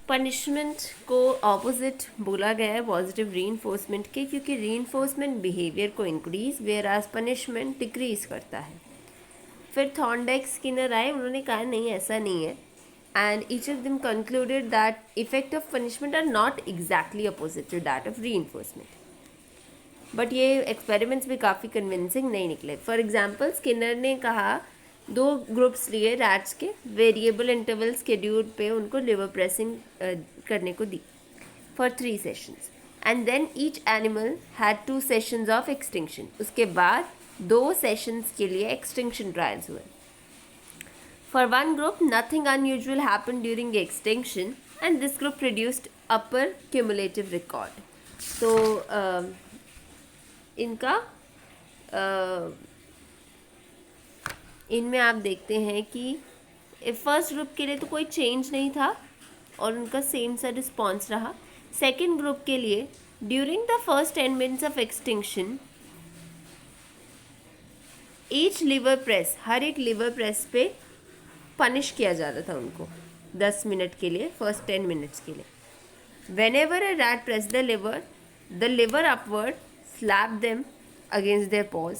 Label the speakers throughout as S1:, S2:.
S1: Punishment को opposite बोला गया है पॉजिटिव रीइंफोर्समेंट के, क्योंकि रीइंफोर्समेंट बिहेवियर को increase whereas punishment decrease करता है। फिर थॉर्नडाइक स्किनर आए, उन्होंने कहा नहीं ऐसा नहीं है, and each of them concluded that effect of punishment are not exactly opposite to that of reinforcement. But ये एक्सपेरिमेंट्स भी काफ़ी कन्विंसिंग नहीं निकले। फॉर एग्जाम्पल स्किनर ने कहा 2 ग्रुप्स लिए रैट्स के, वेरिएबल इंटरवल स्केड्यूल पे उनको लिवर प्रेसिंग करने को दी for 3 sessions, and then each animal had 2 sessions of extinction. उसके बाद 2 सेशंस के लिए एक्सटिंक्शन ट्रायल्स हुए। For one group nothing unusual happened during extinction and this group produced upper cumulative record. तो इनका इनमें आप देखते हैं कि फर्स्ट ग्रुप के लिए तो कोई चेंज नहीं था और उनका सेम सा रिस्पॉन्स रहा। सेकेंड ग्रुप के लिए during the first 10 minutes of extinction each lever press, हर एक लिवर प्रेस पे पनिश किया जाता था उनको 10 मिनट के लिए, फर्स्ट 10 मिनट्स के लिए। Whenever a rat pressed the liver upward slapped them against their paws।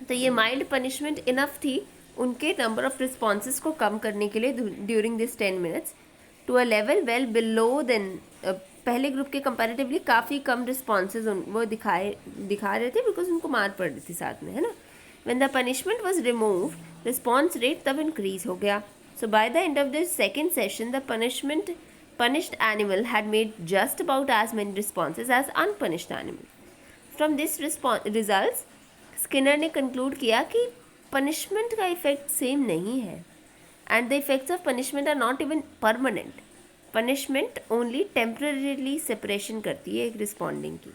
S1: तो ये माइल्ड पनिशमेंट इनफ थी उनके नंबर ऑफ रिस्पॉन्सेज को कम करने के लिए during this 10 minutes to a level well below than पहले ग्रुप के कंपैरेटिवली काफ़ी कम रिस्पॉन्सेज वो दिखा रहे थे, बिकॉज उनको मार पड़ रही थी साथ में, है ना। When the punishment was remove response rate तब इंक्रीज हो गया। So by the end of the second session the punished animal had made just about as many responses as unpunished animal. From this results, Skinner ने conclude किया कि punishment का effect same नहीं है, and the effects of punishment are not even permanent. Punishment only temporarily separation करती है एक responding की।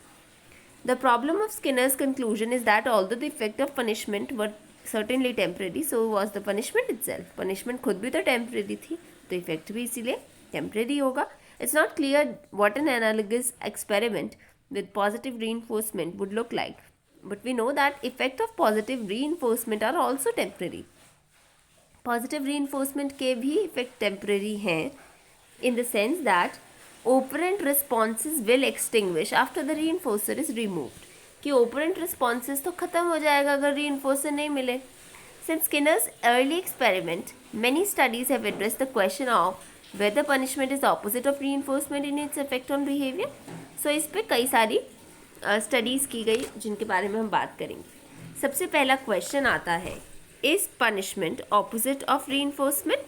S1: The problem of Skinner's conclusion is that although the effect of punishment were certainly temporary, so was the punishment itself. Punishment खुद भी तो temporary थी, तो effect भी इसीलिए टेम्पररी होगा। It's not clear what an analogous experiment with positive reinforcement would look like, but we know that effect of positive reinforcement are also temporary. Positive reinforcement के भी effect temporary हैं, in the sense that operant responses will extinguish after the reinforcer is removed। कि operant responses तो खत्म हो जाएगा अगर reinforcer नहीं मिले। Since Skinner's early experiment, many studies have addressed the question of whether punishment is opposite of reinforcement in its effect on behavior। So इस पे कई सारी स्टडीज़ की गई जिनके बारे में हम बात करेंगे। सबसे पहला क्वेश्चन आता है, is punishment opposite of reinforcement?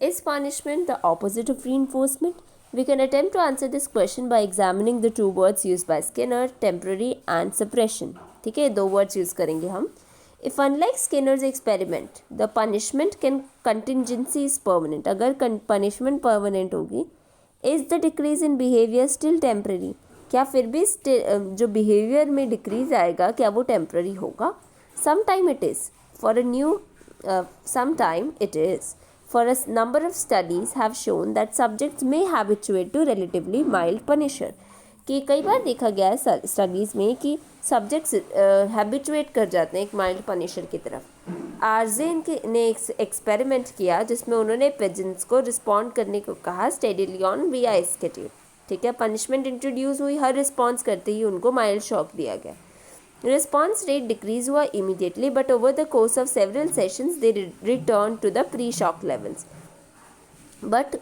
S1: Is punishment the opposite of reinforcement? We can attempt to answer this question by examining the 2 words used by Skinner, temporary and suppression। ठीक है, 2 words यूज़ करेंगे हम। If unlike Skinner's experiment, the punishment can contingency is permanent, अगर punishment permanent होगी, is the decrease in behavior still temporary? क्या फिर भी जो behavior में decrease आएगा क्या वो temporary होगा? Sometime it is, for a new sometime it is, for a number of studies have shown that subjects may habituate to relatively mild punisher। कि कई बार देखा गया है स्टडीज़ में कि सब्जेक्ट्स हैबिचुएट कर जाते हैं एक माइल्ड पनिशर की तरफ। आर्जेन ने एक एक्सपेरिमेंट किया जिसमें उन्होंने पेजेंट्स को रिस्पॉन्ड करने को कहा स्टेडीली ऑन वीआई स्केड्यूल। ठीक है, पनिशमेंट इंट्रोड्यूस हुई, हर रिस्पॉन्स करते ही उनको माइल्ड शॉक दिया गया। रिस्पॉन्स रेट डिक्रीज हुआ immediately, but over the course of several sessions they return to the pre shock levels. But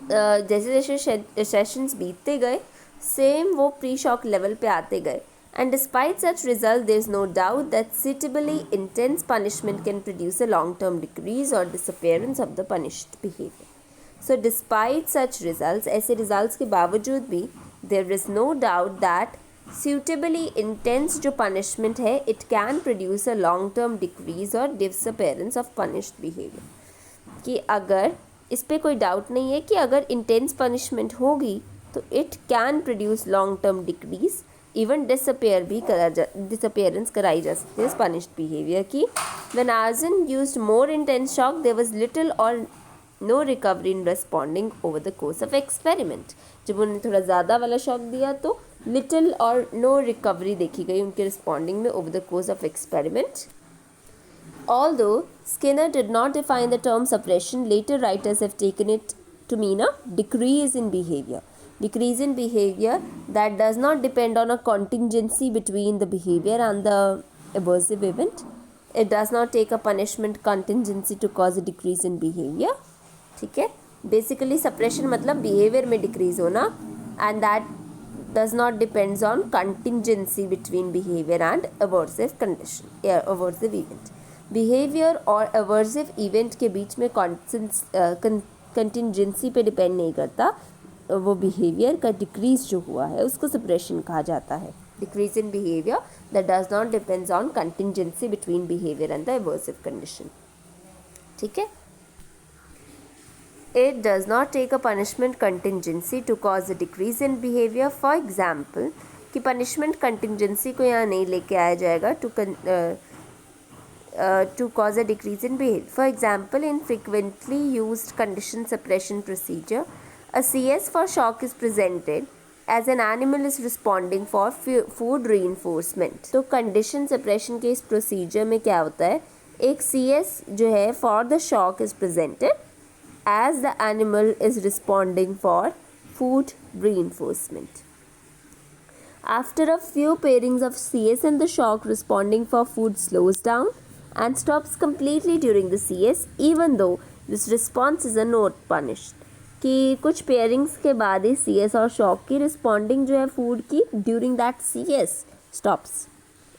S1: जैसे जैसे सेशंस बीतते गए सेम वो प्री शॉक लेवल पे आते गए, and despite such result there is no doubt that suitably intense punishment can produce a long term decrease or disappearance of the punished behavior। So despite such results, ऐसे results के बावजूद भी there is no doubt that suitably intense जो punishment है it can produce a long term decrease or disappearance of punished behavior। कि अगर इस पर कोई डाउट नहीं है कि अगर इंटेंस पनिशमेंट होगी तो it can produce long term decrease, even disappearance कराई जा सकती है इस पनिश्ड बिहेवियर की। व्हेन आर्जन used more intense shock there was little और no recovery in responding over the course of experiment. जब उन्होंने थोड़ा ज़्यादा वाला शॉक दिया तो लिटिल और नो रिकवरी देखी गई उनके रिस्पॉन्डिंग में over the course of experiment. Although Skinner did not define the term suppression, later writers have taken it to mean a decrease in behavior. Decrease in behavior that does not depend on a contingency between the behavior and the aversive event. It does not take a punishment contingency to cause a decrease in behavior. ठीक है, basically suppression मतलब behaviour में decrease होना, and that does not depends on contingency between behavior and aversive condition, aversive event. Behavior और aversive event के बीच में contingency पे depend नहीं करता, वो behavior का decrease जो हुआ है उसको suppression कहा जाता है. Decrease in behavior that does not depends on contingency between behavior and the aversive condition. ठीक है. It does not take a punishment contingency to cause a decrease in behavior. For example, कि punishment contingency को यहाँ नहीं लेके आया जाएगा to cause a decrease in behavior. For example, in frequently used condition suppression procedure, a CS for shock is presented as an animal is responding for food reinforcement. तो condition suppression के इस procedure में क्या होता है, एक CS जो है for the shock is presented as the animal is responding for food reinforcement. After a few pairings of CS and the shock, responding for food slows down and stops completely during the CS, even though this response is a not punished. कि कुछ pairings के बाद ही CS और shock की responding जो है food की during that CS stops,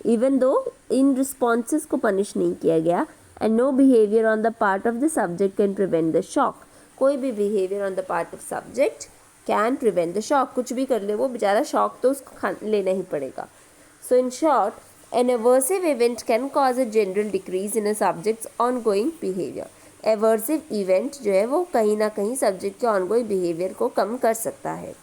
S1: even though in responses को पनिश नहीं किया गया, and no behavior on the part of the subject can prevent the shock. कोई भी behavior on the part of subject can prevent the shock. कुछ भी कर ले वो बेचारा shock तो उसको लेना ही पड़ेगा. So in short, an aversive event can cause a general decrease in a subject's ongoing behavior. Aversive event जो है वो कहीं ना कहीं subject के ongoing behavior को कम कर सकता है.